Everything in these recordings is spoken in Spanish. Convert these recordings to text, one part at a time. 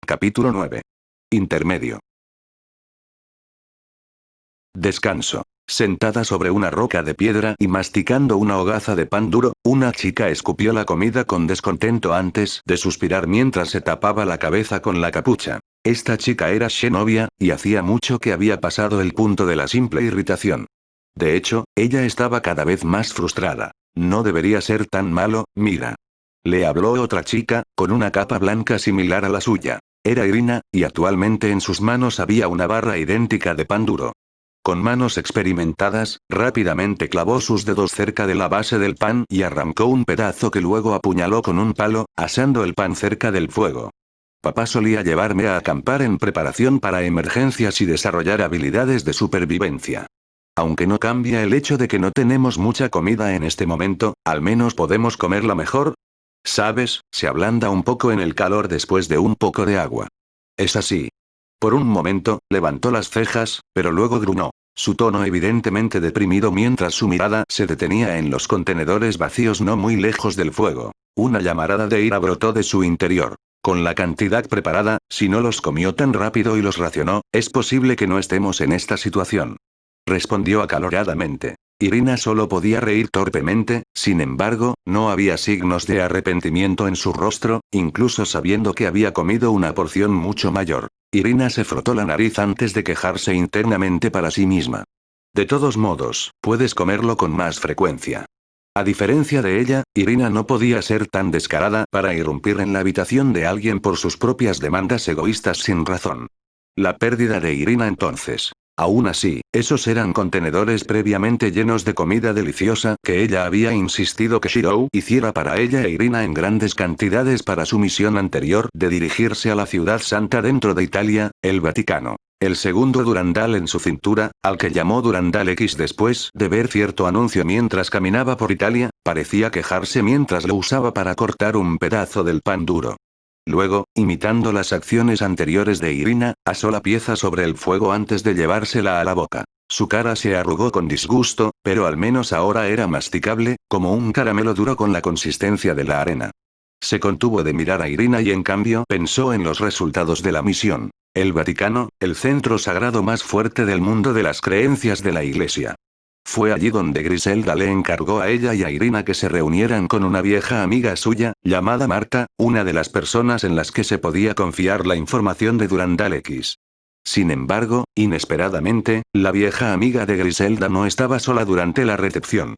Capítulo 9. Intermedio. Descanso. Sentada sobre una roca de piedra y masticando una hogaza de pan duro, una chica escupió la comida con descontento antes de suspirar mientras se tapaba la cabeza con la capucha. Esta chica era Xenovia, y hacía mucho que había pasado el punto de la simple irritación. De hecho, ella estaba cada vez más frustrada. No debería ser tan malo, mira. Le habló otra chica, con una capa blanca similar a la suya. Era Irina, y actualmente en sus manos había una barra idéntica de pan duro. Con manos experimentadas, rápidamente clavó sus dedos cerca de la base del pan y arrancó un pedazo que luego apuñaló con un palo, asando el pan cerca del fuego. Papá solía llevarme a acampar en preparación para emergencias y desarrollar habilidades de supervivencia. Aunque no cambia el hecho de que no tenemos mucha comida en este momento, al menos podemos comerla mejor. ¿Sabes? Se ablanda un poco en el calor después de un poco de agua. Es así. Por un momento, levantó las cejas, pero luego gruñó. Su tono evidentemente deprimido mientras su mirada se detenía en los contenedores vacíos no muy lejos del fuego. Una llamarada de ira brotó de su interior. Con la cantidad preparada, si no los comió tan rápido y los racionó, es posible que no estemos en esta situación. Respondió acaloradamente. Irina solo podía reír torpemente, sin embargo, no había signos de arrepentimiento en su rostro, incluso sabiendo que había comido una porción mucho mayor. Irina se frotó la nariz antes de quejarse internamente para sí misma. De todos modos, puedes comerlo con más frecuencia. A diferencia de ella, Irina no podía ser tan descarada para irrumpir en la habitación de alguien por sus propias demandas egoístas sin razón. La pérdida de Irina entonces. Aún así, esos eran contenedores previamente llenos de comida deliciosa que ella había insistido que Shirou hiciera para ella e Irina en grandes cantidades para su misión anterior de dirigirse a la ciudad santa dentro de Italia, el Vaticano. El segundo Durandal en su cintura, al que llamó Durandal X después de ver cierto anuncio mientras caminaba por Italia, parecía quejarse mientras lo usaba para cortar un pedazo del pan duro. Luego, imitando las acciones anteriores de Irina, asó la pieza sobre el fuego antes de llevársela a la boca. Su cara se arrugó con disgusto, pero al menos ahora era masticable, como un caramelo duro con la consistencia de la arena. Se contuvo de mirar a Irina y en cambio pensó en los resultados de la misión. El Vaticano, el centro sagrado más fuerte del mundo de las creencias de la Iglesia. Fue allí donde Griselda le encargó a ella y a Irina que se reunieran con una vieja amiga suya, llamada Marta, una de las personas en las que se podía confiar la información de Durandal X. Sin embargo, inesperadamente, la vieja amiga de Griselda no estaba sola durante la recepción.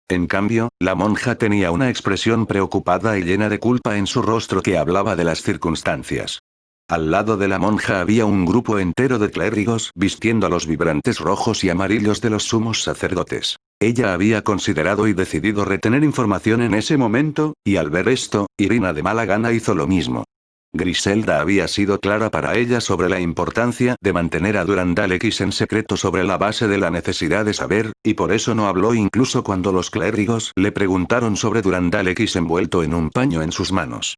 En cambio, la monja tenía una expresión preocupada y llena de culpa en su rostro que hablaba de las circunstancias. Al lado de la monja había un grupo entero de clérigos vistiendo los vibrantes rojos y amarillos de los sumos sacerdotes. Ella había considerado y decidido retener información en ese momento, y al ver esto, Irina de mala gana hizo lo mismo. Griselda había sido clara para ella sobre la importancia de mantener a Durandal X en secreto sobre la base de la necesidad de saber, y por eso no habló incluso cuando los clérigos le preguntaron sobre Durandal X envuelto en un paño en sus manos.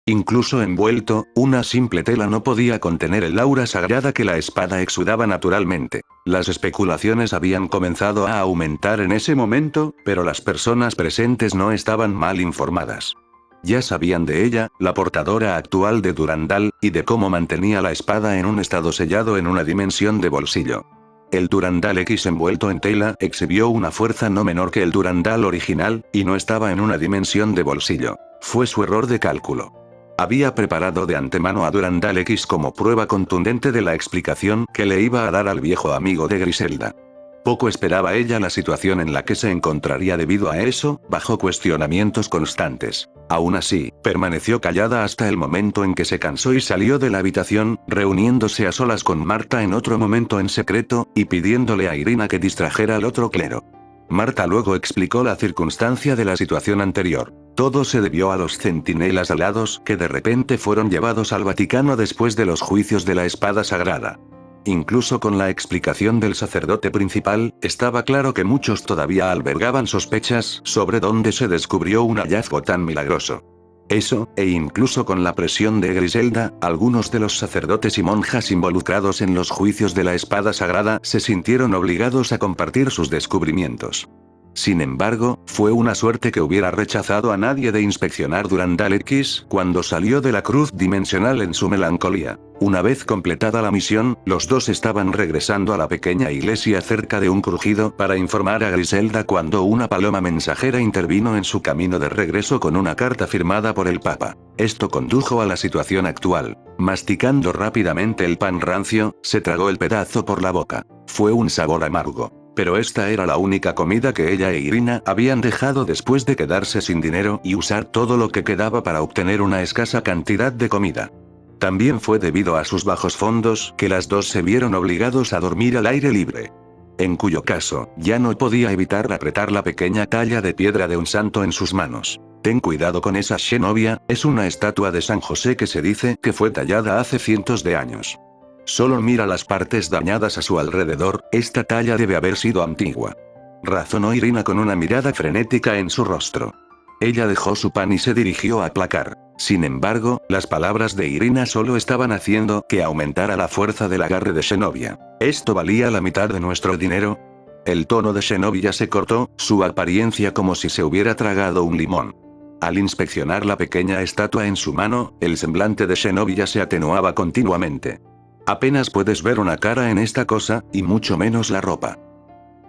Incluso envuelto, una simple tela no podía contener el aura sagrada que la espada exudaba naturalmente. Las especulaciones habían comenzado a aumentar en ese momento, pero las personas presentes no estaban mal informadas. Ya sabían de ella, la portadora actual de Durandal, y de cómo mantenía la espada en un estado sellado en una dimensión de bolsillo. El Durandal X envuelto en tela exhibió una fuerza no menor que el Durandal original, y no estaba en una dimensión de bolsillo. Fue su error de cálculo. Había preparado de antemano a Durandal X como prueba contundente de la explicación que le iba a dar al viejo amigo de Griselda. Poco esperaba ella la situación en la que se encontraría debido a eso, bajo cuestionamientos constantes. Aún así, permaneció callada hasta el momento en que se cansó y salió de la habitación, reuniéndose a solas con Marta en otro momento en secreto, y pidiéndole a Irina que distrajera al otro clero. Marta luego explicó la circunstancia de la situación anterior. Todo se debió a los centinelas alados que de repente fueron llevados al Vaticano después de los juicios de la espada sagrada. Incluso con la explicación del sacerdote principal, estaba claro que muchos todavía albergaban sospechas sobre dónde se descubrió un hallazgo tan milagroso. Eso, e incluso con la presión de Griselda, algunos de los sacerdotes y monjas involucrados en los juicios de la espada sagrada se sintieron obligados a compartir sus descubrimientos. Sin embargo, fue una suerte que hubiera rechazado a nadie de inspeccionar Durandal X cuando salió de la cruz dimensional en su melancolía. Una vez completada la misión, los dos estaban regresando a la pequeña iglesia cerca de un crujido para informar a Griselda cuando una paloma mensajera intervino en su camino de regreso con una carta firmada por el Papa. Esto condujo a la situación actual. Masticando rápidamente el pan rancio, se tragó el pedazo por la boca. Fue un sabor amargo. Pero esta era la única comida que ella e Irina habían dejado después de quedarse sin dinero y usar todo lo que quedaba para obtener una escasa cantidad de comida. También fue debido a sus bajos fondos que las dos se vieron obligados a dormir al aire libre. En cuyo caso, ya no podía evitar apretar la pequeña talla de piedra de un santo en sus manos. Ten cuidado con esa Shenovia, es una estatua de San José que se dice que fue tallada hace cientos de años. Solo mira las partes dañadas a su alrededor, esta talla debe haber sido antigua. Razonó Irina con una mirada frenética en su rostro. Ella dejó su pan y se dirigió a aplacar. Sin embargo, las palabras de Irina solo estaban haciendo que aumentara la fuerza del agarre de Shenovia. ¿Esto valía la mitad de nuestro dinero? El tono de Shenovia se cortó, su apariencia como si se hubiera tragado un limón. Al inspeccionar la pequeña estatua en su mano, el semblante de Shenovia se atenuaba continuamente. Apenas puedes ver una cara en esta cosa, y mucho menos la ropa.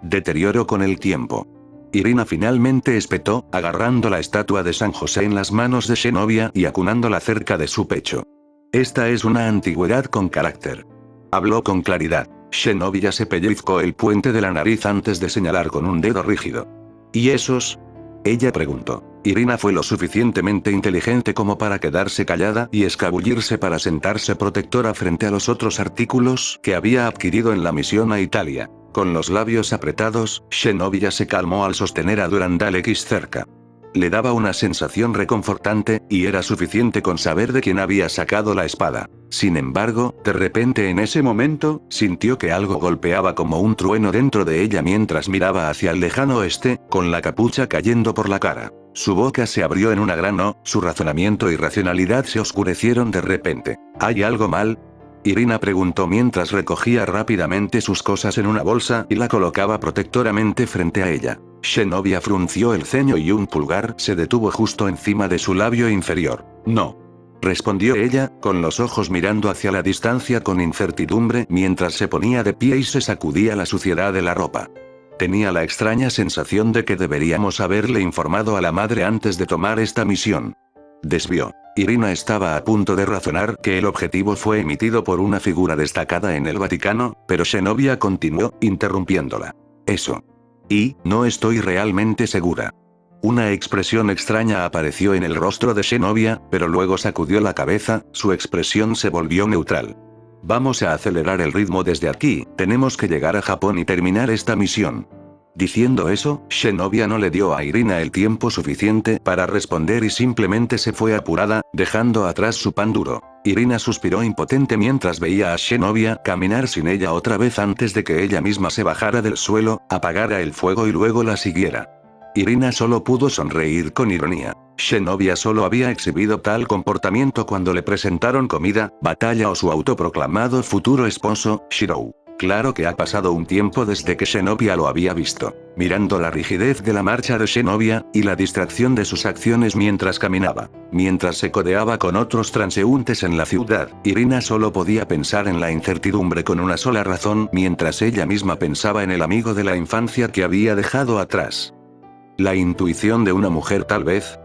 Deterioro con el tiempo. Irina finalmente espetó, agarrando la estatua de San José en las manos de Shenovia y acunándola cerca de su pecho. Esta es una antigüedad con carácter. Habló con claridad. Shenovia se pellizcó el puente de la nariz antes de señalar con un dedo rígido. ¿Y esos? Ella preguntó. Irina fue lo suficientemente inteligente como para quedarse callada y escabullirse para sentarse protectora frente a los otros artículos que había adquirido en la misión a Italia. Con los labios apretados, Shenovia se calmó al sostener a Durandal X cerca. Le daba una sensación reconfortante, y era suficiente con saber de quién había sacado la espada. Sin embargo, de repente en ese momento, sintió que algo golpeaba como un trueno dentro de ella mientras miraba hacia el lejano oeste, con la capucha cayendo por la cara. Su boca se abrió en una gran O, su razonamiento y racionalidad se oscurecieron de repente. ¿Hay algo mal? Irina preguntó mientras recogía rápidamente sus cosas en una bolsa y la colocaba protectoramente frente a ella. Shenovia frunció el ceño y un pulgar se detuvo justo encima de su labio inferior. No. Respondió ella, con los ojos mirando hacia la distancia con incertidumbre mientras se ponía de pie y se sacudía la suciedad de la ropa. Tenía la extraña sensación de que deberíamos haberle informado a la madre antes de tomar esta misión. Desvió. Irina estaba a punto de razonar que el objetivo fue emitido por una figura destacada en el Vaticano, pero Shenovia continuó, interrumpiéndola. Eso. Y, no estoy realmente segura. Una expresión extraña apareció en el rostro de Shenovia, pero luego sacudió la cabeza, su expresión se volvió neutral. Vamos a acelerar el ritmo desde aquí, tenemos que llegar a Japón y terminar esta misión. Diciendo eso, Shenovia no le dio a Irina el tiempo suficiente para responder y simplemente se fue apurada, dejando atrás su pan duro. Irina suspiró impotente mientras veía a Shenovia caminar sin ella otra vez antes de que ella misma se bajara del suelo, apagara el fuego y luego la siguiera. Irina solo pudo sonreír con ironía. Shenovia solo había exhibido tal comportamiento cuando le presentaron comida, batalla o su autoproclamado futuro esposo, Shirou. Claro que ha pasado un tiempo desde que Shenovia lo había visto. Mirando la rigidez de la marcha de Shenovia, y la distracción de sus acciones mientras caminaba. Mientras se codeaba con otros transeúntes en la ciudad, Irina solo podía pensar en la incertidumbre con una sola razón mientras ella misma pensaba en el amigo de la infancia que había dejado atrás. La intuición de una mujer tal vez,